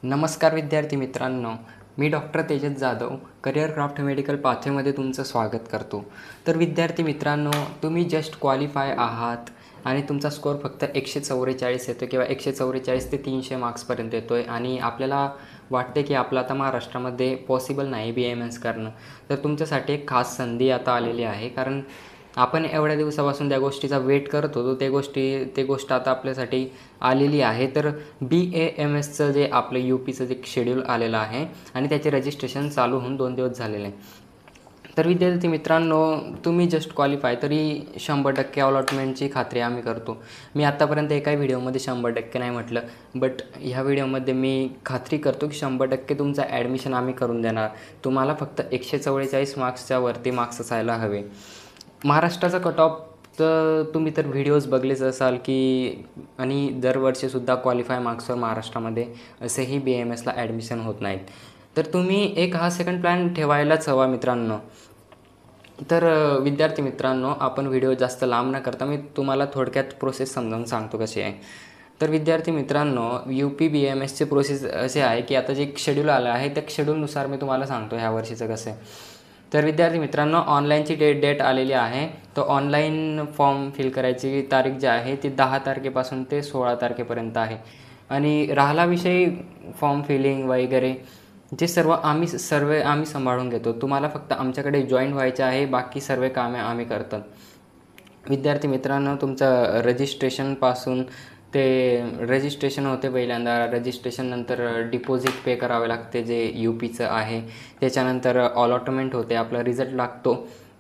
नमस्कार विद्यार्थी मित्रांनो, मी doctor Tejas Jadhav career craft medical पाथवेमध्ये तुमचं स्वागत करतो। तर विद्यार्थी मित्रांनो, तुम्ही जस्ट क्वालिफाय आहात आणि तुमचा स्कोअर फक्त 144 येतो किंवा 144 ते 300 मार्क्सपर्यंत येतो आहे आणि आपल्याला वाटते की आपलं आता महाराष्ट्रामध्ये पॉसिबल नाही BAMS करणं। तर तुमच्यासाठी एक खास संधी आता आलेली आहे, कारण आपण एवढ्या दिवसापासून त्या गोष्टीचा वेट करत होतो, ते गोष्ट आता आपल्यासाठी आलेली आहे। तर BAMSचं जे आपलं UPचं जे शेड्यूल आलेलं आहे आणि त्याचे रजिस्ट्रेशन चालू होऊन 2 दिवस झालेले आहे। तर विद्यार्थी मित्रांनो, तुम्ही जस्ट क्वालिफाय तरी 100% अलॉटमेंटची खात्री आम्ही करतो। मी आत्तापर्यंत एकाही व्हिडिओमध्ये 100% नाही म्हटलं, बट ह्या व्हिडिओमध्ये मी खात्री करतो की 100% तुमचं ॲडमिशन आम्ही करून देणार। तुम्हाला फक्त 144 मार्क्सच्या वरती मार्क्स असायला हवे। महाराष्ट्राचा कट ऑफ तर तुम्ही तर व्हिडिओज बघलेच असाल की, आणि दरवर्षीसुद्धा क्वालिफाय मार्क्सवर महाराष्ट्रामध्ये असेही BAMSला ॲडमिशन होत नाहीत। तर तुम्ही एक हा सेकंड प्लॅन ठेवायलाच हवा मित्रांनो। तर विद्यार्थी मित्रांनो, आपण व्हिडिओ जास्त लांब न करता मी तुम्हाला थोडक्यात प्रोसेस समजावून सांगतो कशी आहे। तर विद्यार्थी मित्रांनो, UP BAMSचे प्रोसेस असे आहे की आता जे शेड्यूल आलं आहे त्या शेड्यूलनुसार मी तुम्हाला सांगतो ह्या वर्षीचं कसं आहे। तर विद्यार्थी मित्रांनो, ऑनलाईनची डेट आलेली आहे। तर ऑनलाईन फॉर्म फिल करायची तारीख जी आहे ती 10 तारखेपासून ते 16 तारखेपर्यंत आहे। आणि राहिला विषय फॉर्म फिलिंग वगैरे, जे सर्व आम्ही सांभाळून घेतो। तुम्हाला फक्त आमच्याकडे जॉईन व्हायचे आहे, बाकी सर्व कामे आम्ही करतो। विद्यार्थी मित्रांनो, तुमचं रजिस्ट्रेशनपासून ते रजिस्ट्रेशन होते पहिल्यांदा। रजिस्ट्रेशननंतर डिपॉझिट पे करावे लागते जे UPचं आहे। त्याच्यानंतर अलॉटमेंट होते, आपला रिझल्ट लागतो।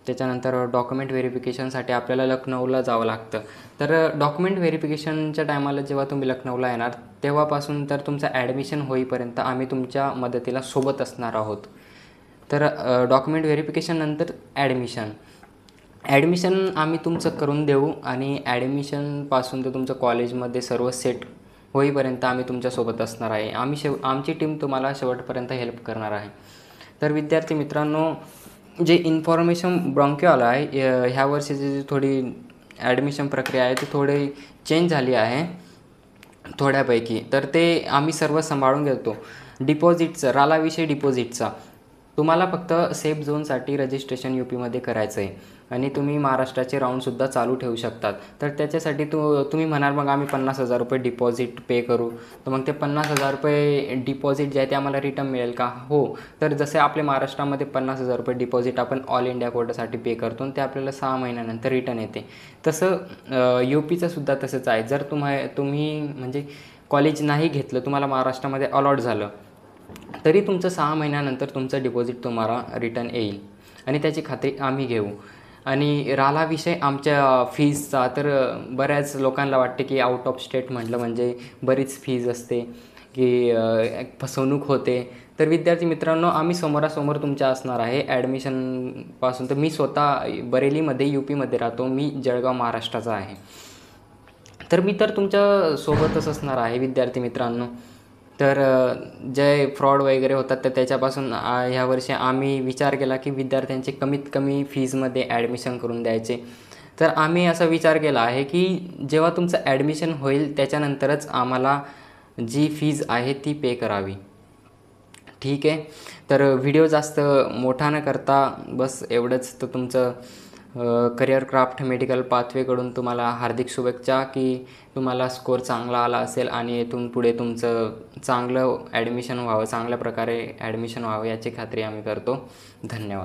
त्याच्यानंतर डॉक्युमेंट व्हेरिफिकेशनसाठी आपल्याला लखनौला जावं लागतं। तर डॉक्युमेंट व्हेरिफिकेशनच्या टायमाला जेव्हा तुम्ही लखनौला येणार तेव्हापासून तर तुमचं ॲडमिशन होईपर्यंत आम्ही तुमच्या मदतीला सोबत असणार आहोत। तर डॉक्युमेंट व्हेरिफिकेशननंतर ॲडमिशन आम्ही तुमचं करून देऊ आणि ॲडमिशनपासून तर तुमचं कॉलेजमध्ये सर्व सेट होईपर्यंत आम्ही तुमच्यासोबत असणार आहे। आमची टीम तुम्हाला शेवटपर्यंत हेल्प करणार आहे। तर विद्यार्थी मित्रांनो, जे इन्फॉर्मेशन ब्रॉन्क्यो आलं आहे, ह्या वर्षीची जी थोडी ॲडमिशन प्रक्रिया आहे ती थोडी चेंज झाली आहे थोड्यापैकी। तर ते आम्ही सर्व सांभाळून घेतो। डिपॉझिटचं राहिला विषय डिपॉझिटचा, तुम्हाला फक्त सेफ झोनसाठी रजिस्ट्रेशन UPमध्ये करायचं आहे आणि तुम्ही महाराष्ट्राचे राऊंडसुद्धा चालू ठेवू शकतात। तर त्याच्यासाठी तुम्ही म्हणाल मग आम्ही 50,000 रुपये डिपॉझिट पे करू, तर मग ते 50,000 रुपये डिपॉझिट जे आहे ते आम्हाला रिटर्न मिळेल का? हो। तर जसे आपले महाराष्ट्रामध्ये 50,000 रुपये डिपॉझिट आपण ऑल इंडिया कोटासाठी पे करतो आणि ते आपल्याला 6 महिन्यानंतर रिटर्न येते, तसं UPचं सुद्धा तसंच आहे। जर तुम्ही म्हणजे कॉलेज नाही घेतलं, तुम्हाला महाराष्ट्रामध्ये अलॉट झालं, तरी तुमचं 6 महिन्यानंतर तुमचं डिपॉझिट तुम्हाला रिटर्न येईल आणि त्याची खात्री आम्ही घेऊ। आणि राहिला विषय आमच्या फीजचा, तर बऱ्याच लोकांना वाटते की आउट ऑफ स्टेट म्हटलं म्हणजे बरीच फीज असते की फसवणूक होते। तर विद्यार्थी मित्रांनो, आम्ही समोरासमोर तुमच्या असणार आहे ॲडमिशनपासून। तर मी स्वतः बरेलीमध्ये UPमध्ये राहतो, मी जळगाव महाराष्ट्राचा आहे। तर मी तर तुमच्या सोबतच असणार आहे विद्यार्थी मित्रांनो। तर जे फ्रॉड वगैरे होतात तर त्याच्यापासून ह्या वर्षी आम्ही विचार केला की विद्यार्थ्यांचे कमीत कमी फीजमध्ये ॲडमिशन करून द्यायचे। तर आम्ही असा विचार केला आहे की जेव्हा तुमचं ॲडमिशन होईल त्याच्यानंतरच आम्हाला जी फीज आहे ती पे करावी, ठीक आहे। तर व्हिडिओ जास्त मोठा न करता बस एवढंच। तर तुमचं करिअर क्राफ्ट मेडिकल पाथवेकडून तुम्हाला हार्दिक शुभेच्छा की तुम्हाला स्कोअर चांगला आला असेल आणि इथून पुढे तुमचं चांगलं ॲडमिशन व्हावं, चांगल्या प्रकारे ॲडमिशन व्हावं याची खात्री आम्ही करतो। धन्यवाद।